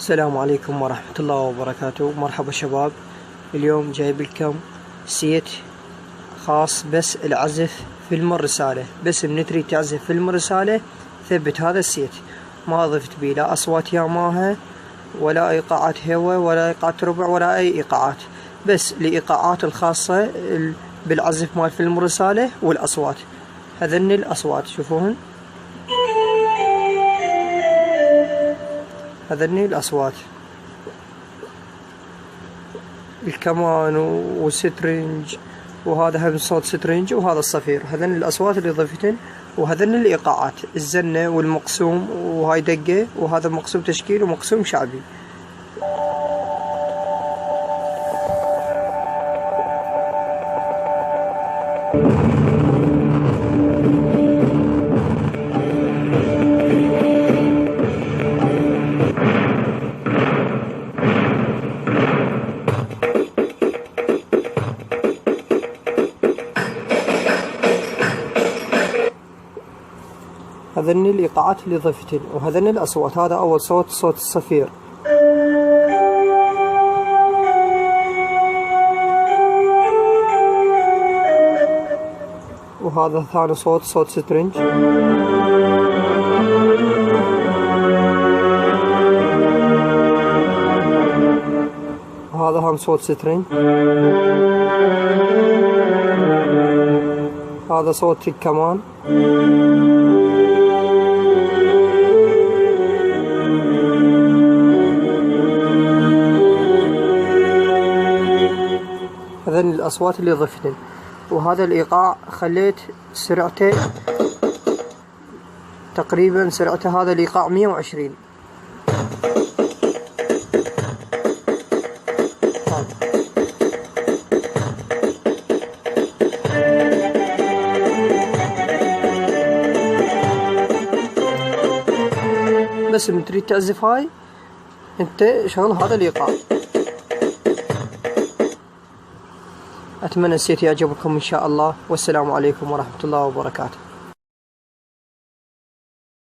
السلام عليكم ورحمة الله وبركاته. مرحبا شباب، اليوم جايب لكم سيت خاص بس العزف فيلم الرسالة. بس من تريد تعزف فيلم الرسالة ثبت هذا السيت، ما ضفت بيه لا أصوات ياماها ولا إيقاعات هوا ولا إيقاعات ربع ولا أي إيقاعات، بس الإيقاعات الخاصة بالعزف مال فيلم الرسالة والأصوات. هذني الأصوات شوفوهن، هذني الأصوات، الكمان والسترنج، وهذا هم صوت سترنج، وهذا الصفير. هذني الأصوات اللي ضفتن، وهذني الإيقاعات، الزنة والمقسوم، وهاي دقة، وهذا مقسوم تشكيل ومقسوم شعبي. هذني الإيقاعات اللي ضفتن، وهذني الأصوات. هذا أول صوت، صوت الصفير، وهذا ثاني صوت، صوت سترنج، وهذا هم صوت سترنج، هذا صوت الكمان، هذين الأصوات اللي ضفتن. وهذا الإيقاع خليت سرعته تقريبا، سرعته هذا الإيقاع 120. بس من تريد تعزف هاي انت شغل هذا الإيقاع. أتمنى السيت يعجبكم إن شاء الله، والسلام عليكم ورحمة الله وبركاته.